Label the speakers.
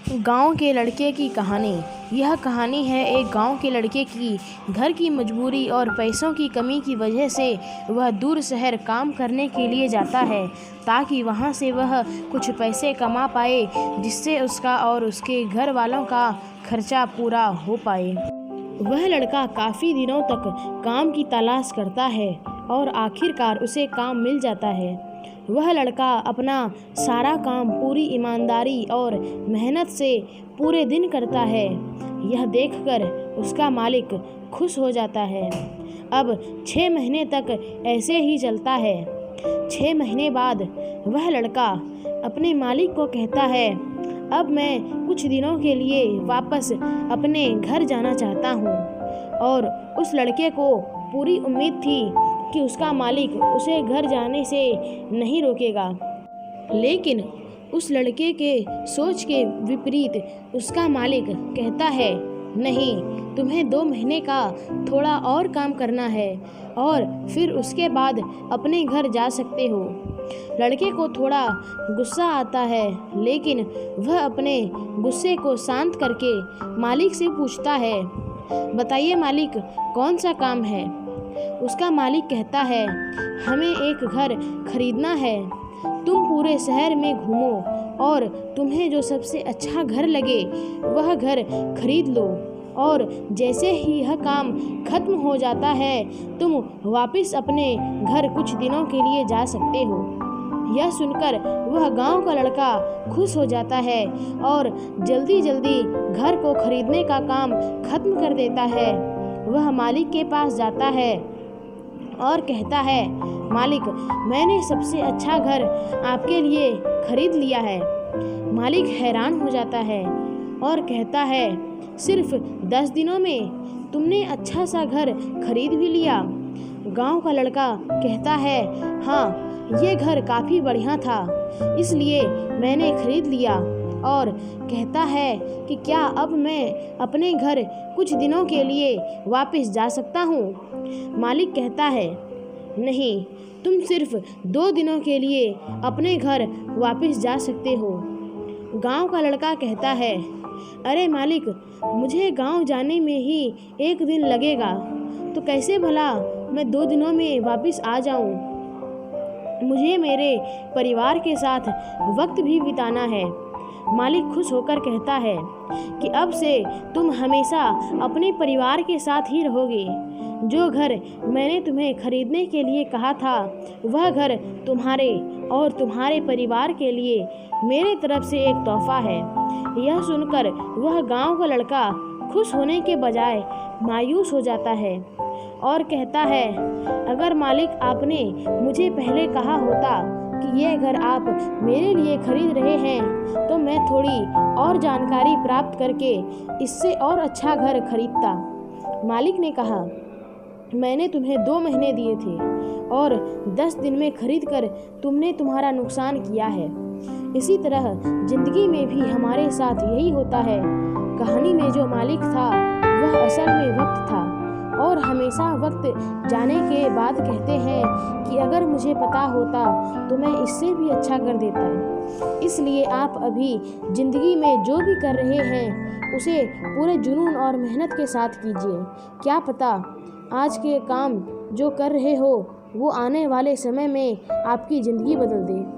Speaker 1: गांव के लड़के की कहानी। यह कहानी है एक गांव के लड़के की। घर की मजबूरी और पैसों की कमी की वजह से वह दूर शहर काम करने के लिए जाता है ताकि वहां से वह कुछ पैसे कमा पाए जिससे उसका और उसके घर वालों का खर्चा पूरा हो पाए। वह लड़का काफ़ी दिनों तक काम की तलाश करता है और आखिरकार उसे काम मिल जाता है। वह लड़का अपना सारा काम पूरी ईमानदारी और मेहनत से पूरे दिन करता है। यह देखकर उसका मालिक खुश हो जाता है। अब 6 महीने तक ऐसे ही चलता है। 6 महीने बाद वह लड़का अपने मालिक को कहता है, अब मैं कुछ दिनों के लिए वापस अपने घर जाना चाहता हूँ। और उस लड़के को पूरी उम्मीद थी कि उसका मालिक उसे घर जाने से नहीं रोकेगा, लेकिन उस लड़के के सोच के विपरीत उसका मालिक कहता है, नहीं, तुम्हें 2 महीने का थोड़ा और काम करना है और फिर उसके बाद अपने घर जा सकते हो। लड़के को थोड़ा गुस्सा आता है, लेकिन वह अपने गुस्से को शांत करके मालिक से पूछता है, बताइए मालिक, कौन सा काम है? उसका मालिक कहता है, हमें एक घर खरीदना है। तुम पूरे शहर में घूमो और तुम्हें जो सबसे अच्छा घर लगे वह घर खरीद लो, और जैसे ही यह काम खत्म हो जाता है तुम वापस अपने घर कुछ दिनों के लिए जा सकते हो। यह सुनकर वह गांव का लड़का खुश हो जाता है और जल्दी जल्दी घर को खरीदने का काम खत्म कर देता है। वह मालिक के पास जाता है और कहता है, मालिक, मैंने सबसे अच्छा घर आपके लिए खरीद लिया है। मालिक हैरान हो जाता है और कहता है, सिर्फ 10 दिनों में तुमने अच्छा सा घर खरीद भी लिया? गांव का लड़का कहता है, हाँ, ये घर काफ़ी बढ़िया था, इसलिए मैंने खरीद लिया। और कहता है कि क्या अब मैं अपने घर कुछ दिनों के लिए वापस जा सकता हूँ? मालिक कहता है, नहीं, तुम सिर्फ 2 दिनों के लिए अपने घर वापस जा सकते हो। गांव का लड़का कहता है, अरे मालिक, मुझे गांव जाने में ही 1 दिन लगेगा, तो कैसे भला मैं 2 दिनों में वापस आ जाऊँ? मुझे मेरे परिवार के साथ वक्त भी बिताना है। मालिक खुश होकर कहता है कि अब से तुम हमेशा अपने परिवार के साथ ही रहोगे। जो घर मैंने तुम्हें खरीदने के लिए कहा था वह घर तुम्हारे और तुम्हारे परिवार के लिए मेरे तरफ से एक तोहफा है। यह सुनकर वह गांव का लड़का खुश होने के बजाय मायूस हो जाता है और कहता है, अगर मालिक आपने मुझे पहले कहा होता कि यह घर आप मेरे लिए खरीद रहे हैं तो मैं थोड़ी और जानकारी प्राप्त करके इससे और अच्छा घर खरीदता। मालिक ने कहा, मैंने तुम्हें 2 महीने दिए थे और 10 दिन में खरीद कर तुमने तुम्हारा नुकसान किया है। इसी तरह जिंदगी में भी हमारे साथ यही होता है। कहानी में जो मालिक था वह असल में वक्त था और हमेशा वक्त जाने के बाद कहते हैं कि अगर मुझे पता होता तो मैं इससे भी अच्छा कर देता। इसलिए आप अभी ज़िंदगी में जो भी कर रहे हैं उसे पूरे जुनून और मेहनत के साथ कीजिए। क्या पता आज के काम जो कर रहे हो वो आने वाले समय में आपकी ज़िंदगी बदल दे।